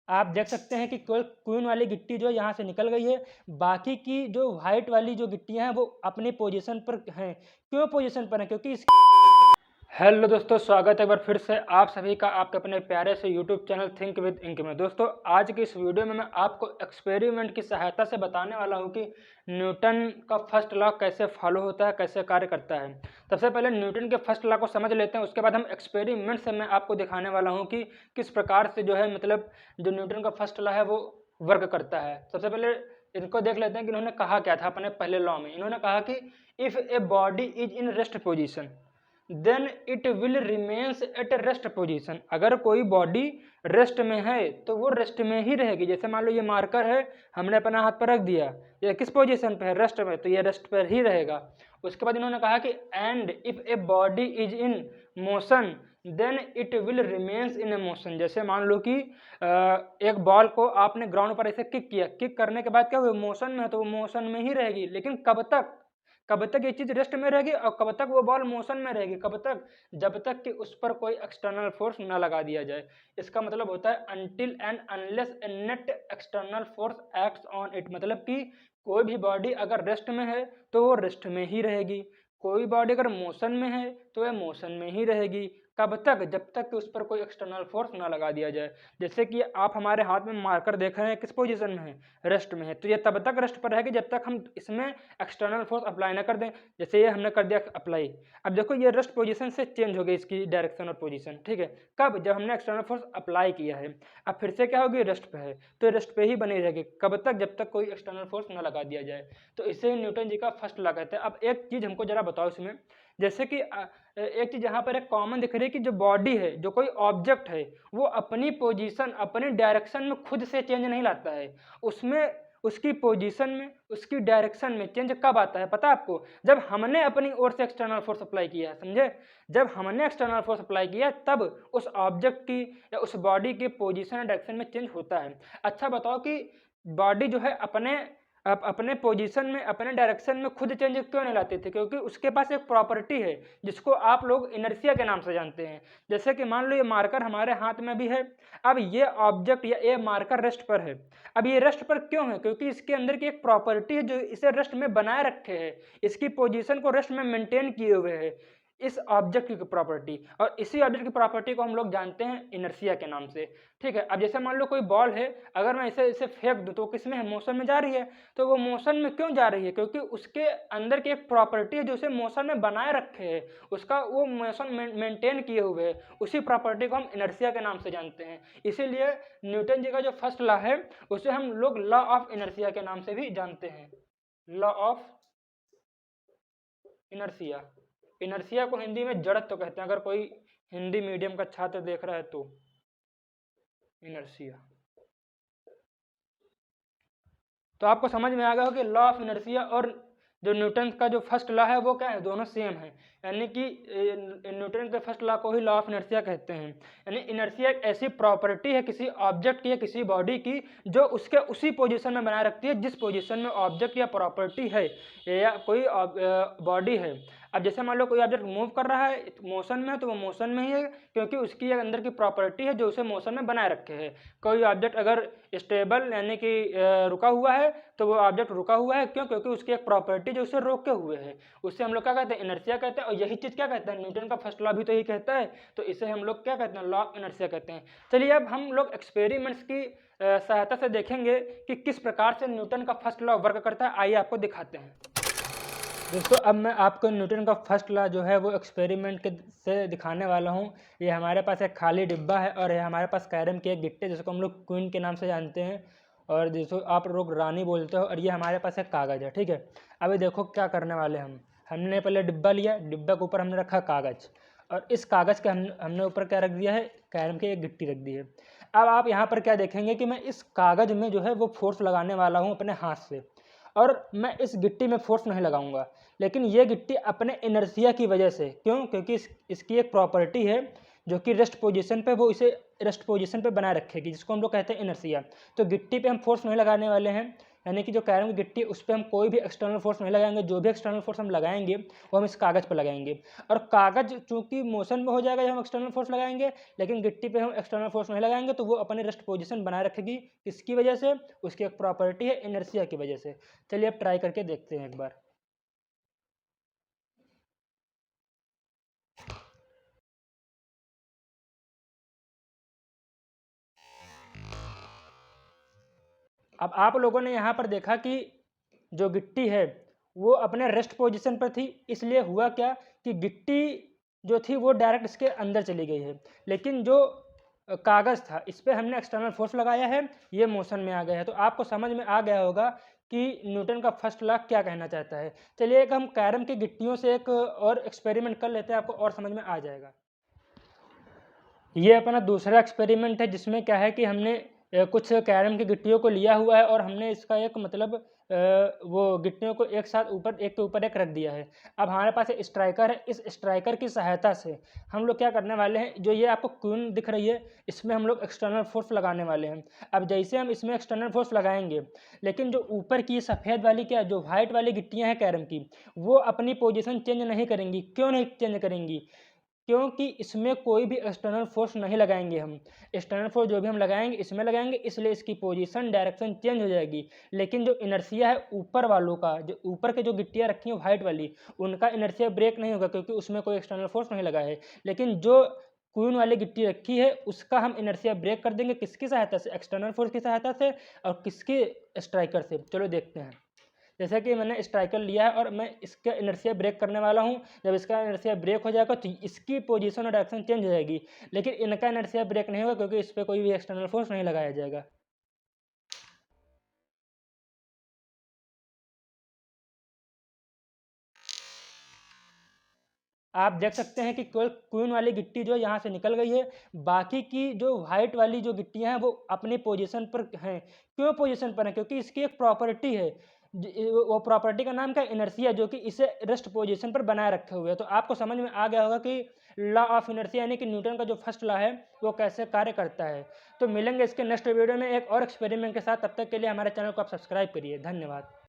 आप देख सकते हैं कि केवल क्वीन वाली गिट्टी जो है यहाँ से निकल गई है, बाकी की जो वाइट वाली जो गिट्टियाँ हैं वो अपनी पोजीशन पर हैं। क्यों पोजीशन पर हैं? क्योंकि इस हेलो दोस्तों, स्वागत है एक बार फिर से आप सभी का आपके अपने प्यारे से YouTube channel think with ink में। दोस्तों, आज की इस वीडियो में मैं आपको एक्सपेरिमेंट की सहायता से बताने वाला हूं कि न्यूटन का फर्स्ट लॉ कैसे फॉलो होता है, कैसे कार्य करता है। सबसे पहले न्यूटन के फर्स्ट लॉ को समझ लेते हैं, उसके बाद हम एक्सपेरिमेंट से मैं आपको दिखाने वाला हूँ कि किस प्रकार से जो है मतलब जो न्यूटन का फर्स्ट लॉ है वो वर्क करता है। सबसे पहले इनको देख लेते हैं कि इन्होंने कहा क्या था अपने पहले लॉ में। इन्होंने कहा कि if a body is in rest position then it will remains at rest position. अगर कोई बॉडी रेस्ट में है तो वो रेस्ट में ही रहेगी। जैसे मान लो ये मार्कर है, हमने अपना हाथ पर रख दिया, ये किस पोजीशन पे है? रेस्ट में, तो ये रेस्ट पर ही रहेगा। उसके बाद इन्होंने कहा कि and if a body is in motion then it will remains in a motion. जैसे मान लो कि एक बॉल को आपने ग्राउंड पर ऐसे किक किया, किक करने के बाद क्या हुआ? मोशन में है तो वो मोशन में ही रहेगी। लेकिन कब तक ये चीज रेस्ट में रहेगी और कब तक वो बॉल मोशन में रहेगी? कब तक? जब तक कि उस पर कोई एक्सटर्नल फोर्स ना लगा दिया जाए। इसका मतलब होता है until and unless A net external force acts on it. मतलब कि कोई भी बॉडी अगर रेस्ट में है तो वो रेस्ट में ही रहेगी, कोई बॉडी अगर मोशन में है तो वह मोशन में ही रहेगी। कब तक? जब तक कि उस पर कोई एक्सटर्नल फोर्स ना लगा दिया जाए। जैसे कि आप हमारे हाथ में मार्कर देख रहे हैं, किस पोजीशन में है? रेस्ट में है। तो ये तब तक रेस्ट पर रहेगी जब तक हम इसमें एक्सटर्नल फोर्स अप्लाई ना कर दें। जैसे ये हमने कर दिया अप्लाई, अब देखो ये रेस्ट पोजीशन से चेंज हो गई इसकी डायरेक्शन और पोजीशन। ठीक है, कब? जब हमने एक्सटर्नल फोर्स अप्लाई किया है। अब फिर से क्या होगी? रेस्ट पे है तो रेस्ट पे ही बनी रहेगी। कब तक? जब तक कोई एक्सटर्नल फोर्स ना लगा दिया जाए। तो इसे न्यूटन जी का फर्स्ट लॉ कहते हैं। अब एक चीज हमको जरा बताओ इसमें, जैसे कि एक चीज यहाँ पर एक कॉमन दिख रही है कि जो बॉडी है, जो कोई ऑब्जेक्ट है, वो अपनी पोजीशन, अपनी डायरेक्शन में खुद से चेंज नहीं लाता है। उसमें उसकी पोजीशन में, उसकी डायरेक्शन में चेंज कब आता है पता है आपको? जब हमने अपनी ओर से एक्सटर्नल फोर्स अप्लाई किया है, समझे? जब हमने एक्सटर्नल फोर्स अप्लाई किया तब उस ऑब्जेक्ट की या उस बॉडी की पोजीशन या डायरेक्शन में चेंज होता है। अच्छा बताओ कि बॉडी जो है अपने पोजीशन में, अपने डायरेक्शन में खुद चेंज क्यों नहीं लाते थे? क्योंकि उसके पास एक प्रॉपर्टी है जिसको आप लोग इनर्शिया के नाम से जानते हैं। जैसे कि मान लो ये मार्कर हमारे हाथ में भी है, अब ये ऑब्जेक्ट या ये मार्कर रेस्ट पर है। अब ये रेस्ट पर क्यों है? क्योंकि इसके अंदर की एक प्रॉपर्टी है जो इसे रेस्ट में बनाए रखे है, इसकी पोजीशन को रेस्ट में मेंटेन किए हुए है, इस ऑब्जेक्ट की प्रॉपर्टी। और इसी ऑब्जेक्ट की प्रॉपर्टी को हम लोग जानते हैं इनर्शिया के नाम से। ठीक है, अब जैसे मान लो कोई बॉल है, अगर मैं इसे इसे फेंक दूं तो किसमें है? मोशन में जा रही है। तो वो मोशन में क्यों जा रही है? क्योंकि उसके अंदर की एक प्रॉपर्टी है जो उसे मोशन में बनाए रखे है, उसका वो मोशन मेंटेन किए हुए है। उसी प्रॉपर्टी को हम इनर्शिया के नाम से जानते हैं। इसीलिए न्यूटन जी का जो फर्स्ट लॉ है उसे हम लोग लॉ ऑफ इनर्शिया के नाम से भी जानते हैं। Law of inertia. इनर्शिया को हिंदी में जड़त्व कहते हैं, अगर कोई हिंदी मीडियम का छात्र देख रहा है तो। इनर्शिया तो आपको समझ में आ गया हो कि लॉ ऑफ इनर्शिया और जो न्यूटन का जो फर्स्ट लॉ है वो क्या है? दोनों सेम है। यानी कि न्यूटन के फर्स्ट लॉ को ही लॉ ऑफ इनर्शिया कहते हैं। यानी इनर्शिया एक ऐसी प्रॉपर्टी है किसी ऑब्जेक्ट की या किसी बॉडी की जो उसके उसी पोजीशन में बनाए रखती है जिस पोजीशन में ऑब्जेक्ट या प्रॉपर्टी है या कोई बॉडी है। अब जैसे मान लो कोई ऑब्जेक्ट मूव कर रहा है, मोशन में है, तो वो मोशन में ही है क्योंकि उसकी एक अंदर की प्रॉपर्टी है जो उसे मोशन में बनाए रखे है। कोई ऑब्जेक्ट अगर स्टेबल यानी कि रुका हुआ है तो वो ऑब्जेक्ट रुका हुआ है, क्यों? क्योंकि उसकी एक प्रॉपर्टी जो उसे रोके हुए है, उससे हम लोग क्या कहते हैं? इनर्शिया कहते हैं। और यही चीज क्या कहते हैं? न्यूटन का फर्स्ट लॉ भी तो यही कहता है, तो इसे हम लोग क्या कहते हैं? लॉ ऑफ इनर्शिया कहते हैं। चलिए अब हम लोग एक्सपेरिमेंट्स की सहायता से देखेंगे कि किस प्रकार से न्यूटन का फर्स्ट लॉ वर्क करता है। आइए आपको दिखाते हैं। दोस्तों, अब मैं आपको न्यूटन का फर्स्ट लॉ जो है वो एक्सपेरिमेंट के से दिखाने वाला हूँ। ये हमारे पास एक खाली डिब्बा है और ये हमारे पास कैरम की एक गिट्टी जिसको हम लोग क्वीन के नाम से जानते हैं और जिसको आप लोग रानी बोलते हो। और ये हमारे पास एक कागज़ है। ठीक है, अभी देखो क्या करने वाले हमने पहले डिब्बा लिया, डिब्बा के ऊपर हमने रखा कागज़ और इस कागज़ के हमने ऊपर क्या रख दिया है? कैरम की एक गिट्टी रख दी है। अब आप यहाँ पर क्या देखेंगे कि मैं इस कागज़ में जो है वो फोर्स लगाने वाला हूँ अपने हाथ से, और मैं इस गिट्टी में फोर्स नहीं लगाऊंगा। लेकिन ये गिट्टी अपने इनर्शिया की वजह से, क्यों? क्योंकि इसकी एक प्रॉपर्टी है जो कि रेस्ट पोजीशन पे वो इसे रेस्ट पोजीशन पे बनाए रखेगी, जिसको हम लोग कहते हैं इनर्शिया। तो गिट्टी पे हम फोर्स नहीं लगाने वाले हैं यानी कि जो कैरम की गिट्टी उस पर हम कोई भी एक्सटर्नल फोर्स नहीं लगाएंगे। जो भी एक्सटर्नल फोर्स हम लगाएंगे वो हम इस कागज़ पर लगाएंगे, और कागज़ चूंकि मोशन में हो जाएगा जब हम एक्सटर्नल फोर्स लगाएंगे, लेकिन गिट्टी पे हम एक्सटर्नल फोर्स नहीं लगाएंगे तो वो अपनी रेस्ट पोजीशन बनाए रखेगी। किसकी वजह से? उसकी एक प्रॉपर्टी है इनर्शिया की वजह से। चलिए अब ट्राई करके देखते हैं एक बार। अब आप लोगों ने यहाँ पर देखा कि जो गिट्टी है वो अपने रेस्ट पोजीशन पर थी, इसलिए हुआ क्या कि गिट्टी जो थी वो डायरेक्ट इसके अंदर चली गई है, लेकिन जो कागज़ था इस पर हमने एक्सटर्नल फोर्स लगाया है, ये मोशन में आ गया है। तो आपको समझ में आ गया होगा कि न्यूटन का फर्स्ट लॉ क्या कहना चाहता है। चलिए एक हम कैरम की गिट्टियों से एक और एक्सपेरिमेंट कर लेते हैं, आपको और समझ में आ जाएगा। ये अपना दूसरा एक्सपेरिमेंट है जिसमें क्या है कि हमने कुछ कैरम की गिट्टियों को लिया हुआ है और हमने इसका एक मतलब वो गिट्टियों को एक साथ ऊपर एक के ऊपर एक रख दिया है। अब हमारे पास एक स्ट्राइकर है, इस स्ट्राइकर की सहायता से हम लोग क्या करने वाले हैं, जो ये आपको क्वीन दिख रही है इसमें हम लोग एक्सटर्नल फोर्स लगाने वाले हैं। अब जैसे हम इसमें एक्सटर्नल फोर्स लगाएंगे, लेकिन जो ऊपर की सफ़ेद वाली क्या जो वाइट वाली गिट्टियाँ हैं कैरम की, वो अपनी पोजिशन चेंज नहीं करेंगी। क्यों नहीं चेंज करेंगी? क्योंकि इसमें कोई भी एक्सटर्नल फोर्स नहीं लगाएंगे हम। एक्सटर्नल फोर्स जो भी हम लगाएंगे इसमें लगाएंगे, इसलिए इसकी पोजीशन डायरेक्शन चेंज हो जाएगी। लेकिन जो इनर्शिया है ऊपर वालों का, जो ऊपर के जो गिट्टियाँ रखी हैं वाइट वाली, उनका इनर्शिया ब्रेक नहीं होगा क्योंकि उसमें कोई एक्सटर्नल फोर्स नहीं लगा है। लेकिन जो क्वीन वाली गिट्टी रखी है उसका हम इनर्शिया ब्रेक कर देंगे। किसकी सहायता से? एक्सटर्नल फोर्स की सहायता से। और किसके? स्ट्राइकर से। चलो देखते हैं। जैसा कि मैंने स्ट्राइकर लिया है और मैं इसका इनर्शिया ब्रेक करने वाला हूं। जब इसका इनर्शिया ब्रेक हो जाएगा तो इसकी पोजीशन और डायरेक्शन चेंज हो जाएगी, लेकिन इनका इनर्शिया ब्रेक नहीं होगा क्योंकि इस पर कोई भी एक्सटर्नल फोर्स नहीं लगाया जाएगा। आप देख सकते हैं कि केवल क्वीन वाली गिट्टी जो यहाँ से निकल गई है, बाकी की जो वाइट वाली जो गिट्टियाँ हैं वो अपनी पोजीशन पर हैं। क्यों पोजीशन पर हैं? क्योंकि इसकी एक प्रॉपर्टी है, वो प्रॉपर्टी का नाम क्या है? इनर्शिया, जो कि इसे रेस्ट पोजीशन पर बनाए रखे हुए है। तो आपको समझ में आ गया होगा कि लॉ ऑफ इनर्शिया यानी कि न्यूटन का जो फर्स्ट लॉ है वो कैसे कार्य करता है। तो मिलेंगे इसके नेक्स्ट वीडियो में एक और एक्सपेरिमेंट के साथ। तब तक के लिए हमारे चैनल को आप सब्सक्राइब करिए। धन्यवाद।